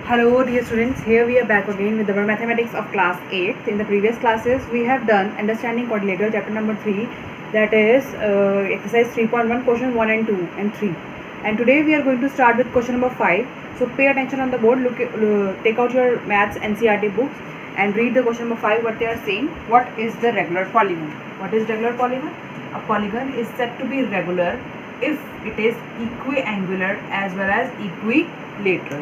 Hello dear students, here we are back again with our mathematics of class 8th. In the previous classes we have done understanding quadrilateral chapter number 3, that is exercise 3.1 question 1 and 2 and 3. And today we are going to start with question number 5. So pay attention on the board, take out your maths NCERT books and read the question number 5 what they are saying. What is the regular polygon? What is regular polygon? A polygon is said to be regular if it is equiangular as well as equilateral.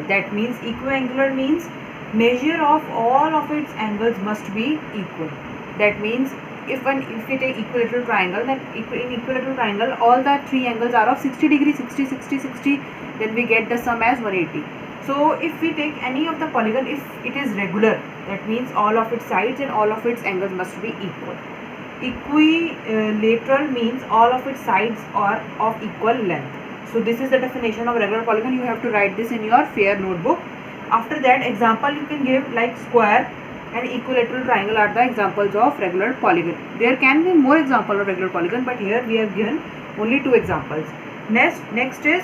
That means equiangular means measure of all of its angles must be equal. That means if we take equilateral triangle, then in equilateral triangle all the three angles are of 60 degree, 60, 60, 60, then we get the sum as 180. So if we take any of the polygon, if it is regular, that means all of its sides and all of its angles must be equal. Equilateral means all of its sides are of equal length. So this is the definition of regular polygon. You have to write this in your fair notebook. After that, example you can give like square and equilateral triangle are the examples of regular polygon. There can be more examples of regular polygon, but here we have given only 2 examples. Next is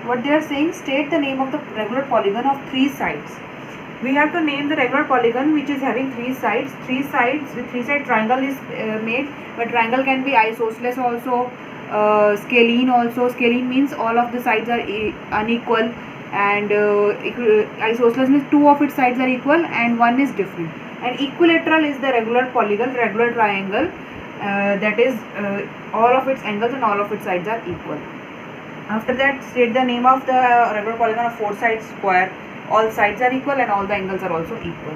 what they are saying, state the name of the regular polygon of 3 sides. We have to name the regular polygon which is having 3 sides. 3 sides with 3-side triangle is made, but triangle can be isosceles also, scalene also. Scalene means all of the sides are unequal, and isosceles means 2 of its sides are equal and 1 is different. And equilateral is the regular polygon, regular triangle, that is all of its angles and all of its sides are equal. After that, state the name of the regular polygon of 4-side square. All sides are equal and all the angles are also equal.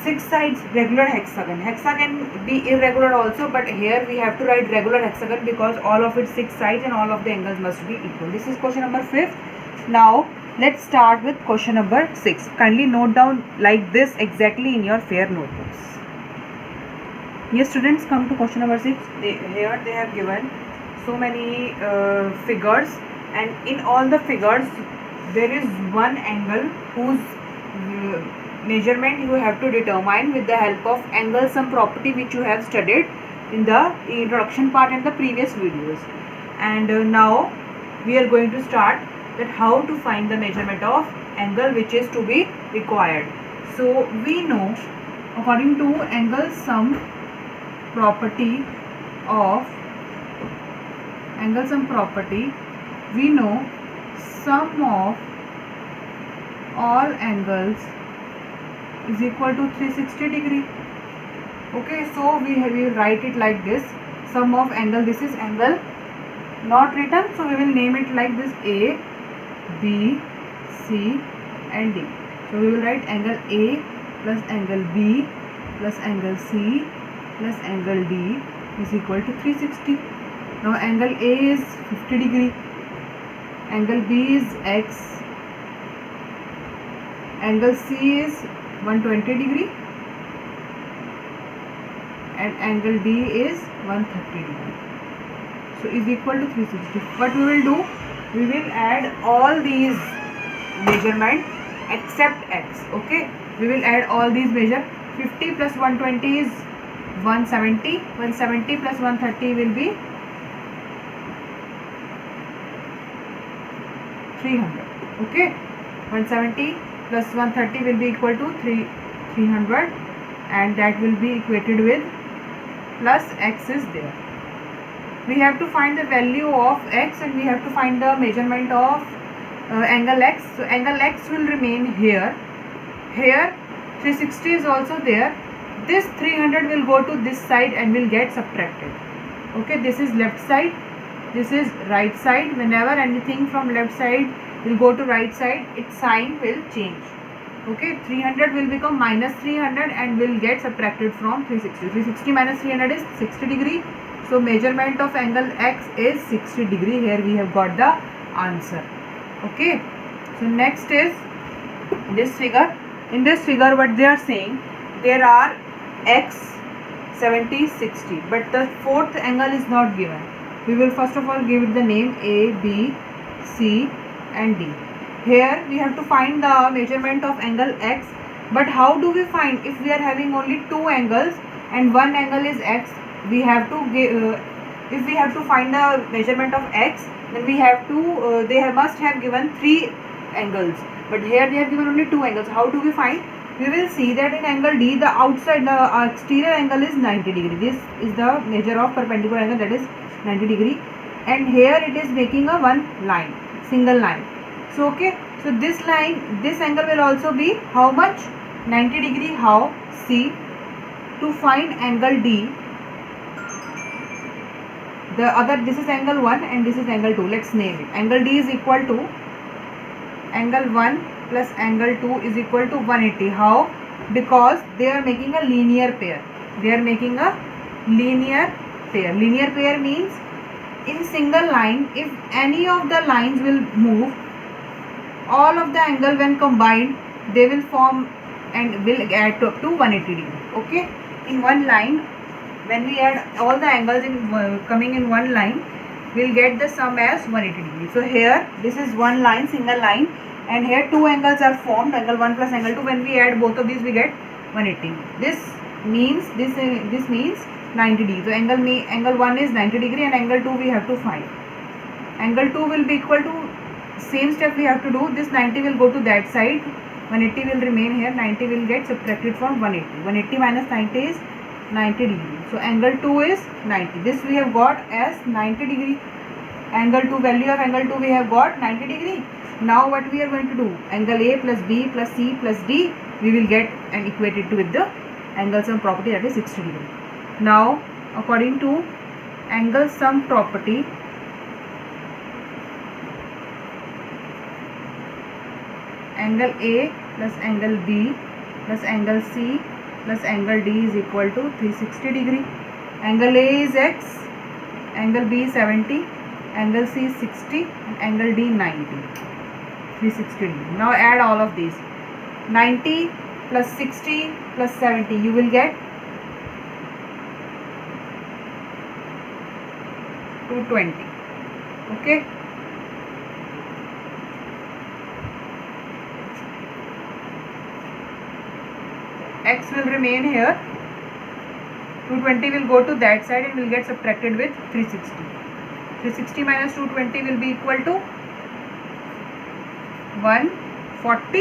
6 sides regular hexagon. Hexagon can be irregular also, but here we have to write regular hexagon because all of its 6 sides and all of the angles must be equal. This is question number 5. Now let's start with question number 6. Kindly note down like this exactly in your fair notebooks. Yes students, come to question number 6. Here they have given so many figures, and in all the figures there is one angle whose measurement you have to determine with the help of angle sum property which you have studied in the introduction part and the previous videos. And now we are going to start that how to find the measurement of angle which is to be required. So we know, according to angle sum property, we know sum of all angles is equal to 360 degree. Okay, so we will write it like this. Sum of angle, this is angle not written, so we will name it like this: A, B, C and D. So we will write angle A plus angle B plus angle C plus angle D is equal to 360. Now angle A is 50 degree, angle B is X, angle C is 120 degree and angle D is 130 degree. So is equal to 360. What we will do, we will add all these measurement except X. Okay, we will add all these measure. 50 plus 120 is 170. 170 plus 130 will be 300. Okay, 170 plus 130 will be equal to 300, and that will be equated with plus X is there. We have to find the value of X and we have to find the measurement of angle X. So angle X will remain here. Here 360 is also there. This 300 will go to this side and will get subtracted. Okay, this is left side, this is right side. Whenever anything from left side will go to right side, its sign will change. Okay, 300 will become minus 300 and will get subtracted from 360. 360 minus 300 is 60 degree. So measurement of angle X is 60 degree. Here we have got the answer. Okay, so next is this figure. In this figure what they are saying, there are X, 70, 60, but the fourth angle is not given. We will first of all give it the name A, B, C and D. Here we have to find the measurement of angle X, but how do we find if we are having only 2 angles and one angle is X? We have to give, if we have to find the measurement of X, then we have to, they must have given 3 angles, but here they have given only 2 angles. How do we find? We will see that in angle D, the outside, the exterior angle is 90 degree. This is the measure of perpendicular angle, that is 90 degree, and here it is making a one line, single line. So okay, so this line, this angle will also be how much? 90 degree. How? See, to find angle D, the other, this is angle 1 and this is angle 2. Let's name it. Angle D is equal to angle 1 plus angle 2 is equal to 180. How? Because they are making a linear pair. They are making a linear pair. Linear pair means in single line, if any of the lines will move, all of the angle when combined, they will form and will add up to 180 degree. Okay, in one line, when we add all the angles in coming in one line, we'll get the sum as 180 degree. So here this is one line, single line, and here two angles are formed, angle 1 plus angle 2. When we add both of these, we get 180. This means 90 degree. So angle 1 is 90 degree and angle 2 we have to find. Angle 2 will be equal to, same step we have to do. This 90 will go to that side, 180 will remain here, 90 will get subtracted from 180. 180 minus 90 is 90 degree. So angle 2 is 90. This we have got as 90 degree. Angle 2, value of angle 2 we have got 90 degree. Now what we are going to do? Angle A plus B plus C plus D we will get and equate it with the angle sum property, that is 60 degree. Now according to angle sum property, angle A plus angle B plus angle C plus angle D is equal to 360 degree. Angle A is X, angle B is 70, angle C is 60, and angle D 90. 360 degree. Now add all of these. 90 plus 60 plus 70, you will get 220. Okay. X will remain here, 220 will go to that side and will get subtracted with 360. 360 minus 220 will be equal to 140.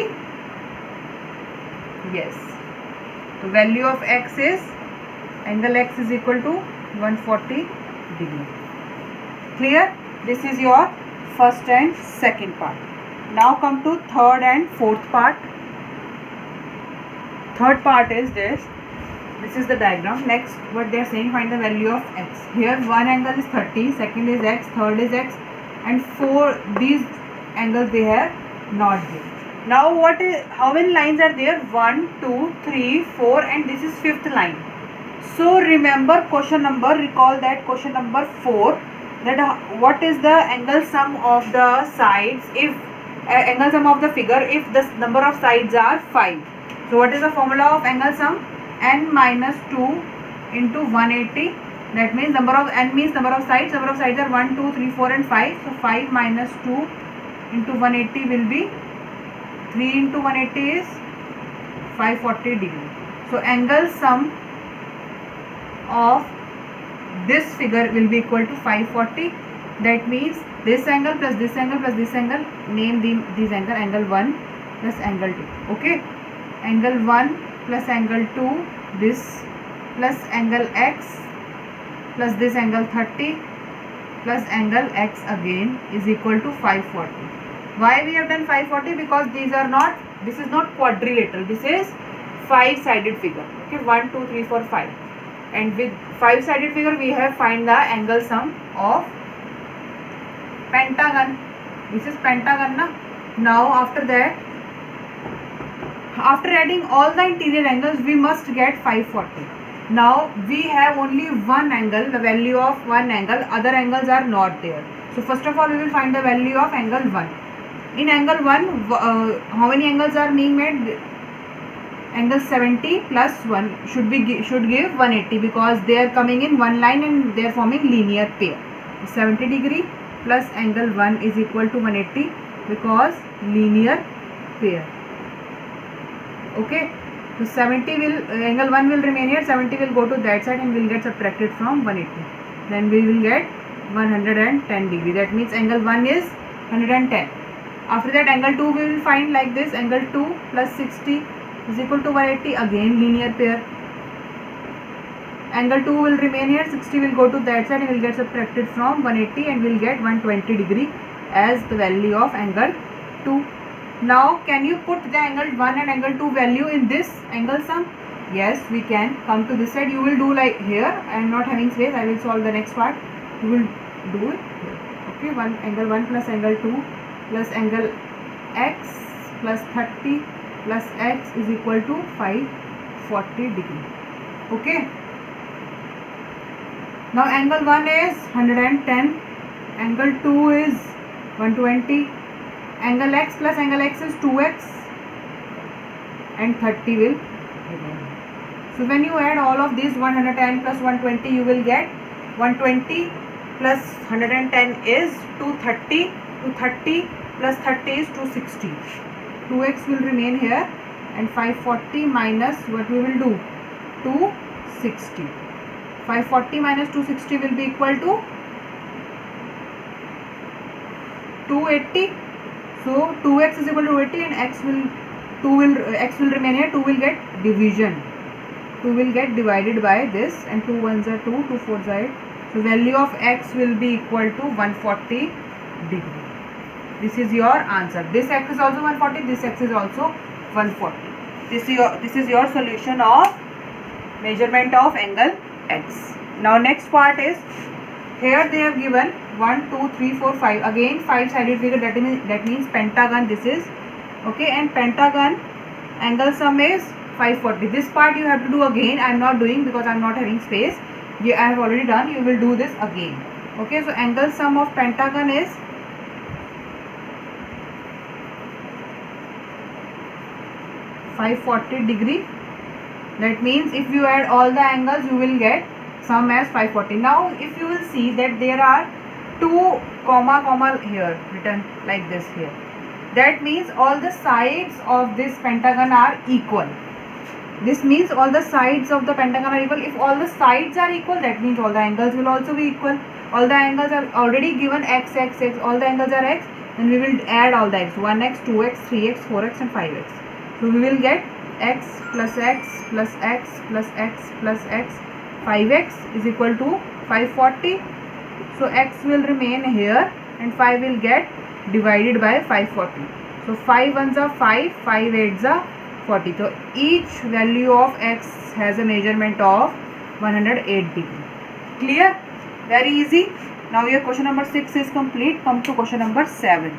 Yes. The value of X is, angle X is equal to 140 degree. Clear? This is your first and second part. Now come to third and fourth part. Third part is this. This is the diagram. Next, what they are saying, find the value of X. Here one angle is 30, second is X, third is X, and four, these angles they have not given. Now how many lines are there? 1, 2, 3, 4, and this is fifth line. So remember question number, recall that question number 4, that what is the angle sum of the sides if angle sum of the figure if the number of sides are 5. So what is the formula of angle sum? N minus 2 into 180. That means number of n means number of sides. Number of sides are 1, 2, 3, 4 and 5. So 5 minus 2 into 180 will be 3 into 180 is 540 degree. So angle sum of this figure will be equal to 540. That means this angle plus this angle plus this angle, name these angle 1 plus angle 2. Okay. Angle 1 plus angle 2, this plus angle X plus this angle 30 plus angle X again is equal to 540. Why we have done 540? Because this is not quadrilateral, this is 5-sided figure. Okay, 1, 2, 3, 4, 5. And with 5-sided figure we have find the angle sum of pentagon. This is pentagon na. Now after that, after adding all the interior angles, we must get 540. Now we have only one angle, the value of one angle, other angles are not there. So first of all we will find the value of angle 1. In angle 1, how many angles are being made? Angle 70 plus 1 should give 180 because they are coming in one line and they are forming linear pair. 70 degree plus angle 1 is equal to 180 because linear pair. Okay, so 70 will, angle 1 will remain here, 70 will go to that side and will get subtracted from 180. Then we will get 110 degree. That means angle 1 is 110. After that angle 2 we will find like this, angle 2 plus 60 is equal to 180, again linear pair. Angle 2 will remain here, 60 will go to that side and will get subtracted from 180 and will get 120 degree as the value of angle 2. Now can you put the angle 1 and angle 2 value in this angle sum? Yes, we can. Come to this side, you will do like here. I am not having space, I will solve the next part. You will do it here. Okay, angle 1 plus angle 2 plus angle x plus 30 plus x is equal to 540 degree. Okay. Now angle 1 is 110, angle 2 is 120, angle x plus angle x is 2x and 30 will remain. So when you add all of these 110 plus 120 you will get 120 plus 110 is 230, 230 plus 30 is 260. 2x will remain here and 540 minus what we will do? 260. 540 minus 260 will be equal to 280. So 2x is equal to 80 and x will remain here. 2 will get division. 2 will get divided by this and 2 ones are 2, 2 fours are 8. So value of x will be equal to 140 degree. This is your answer. This x is also 140. This x is also 140. This is your solution of measurement of angle x. Now next part is, here they have given 1, 2, 3, 4, 5. Again 5 sided figure, that means pentagon this is. Okay, and pentagon angle sum is 540. This part you have to do again. I am not doing because I am not having space. I have already done. You will do this again. Okay, so angle sum of pentagon is 540 degree. That means if you add all the angles you will get sum as 540. Now if you will see that there are 2 comma here written like this here, that means all the sides of this pentagon are equal. This means all the sides of the pentagon are equal. If all the sides are equal, that means all the angles will also be equal. All the angles are already given x, x, x. All the angles are x. Then we will add all the x. 1x, 2x, 3x, 4x and 5x. So we will get x plus x plus x plus x plus x. 5x is equal to 540. So x will remain here and 5 will get divided by 540. So 5 ones are 5, 5 eights are 40. So each value of x has a measurement of 108 degree. Clear? Very easy. Now your question number 6 is complete. Come to question number 7.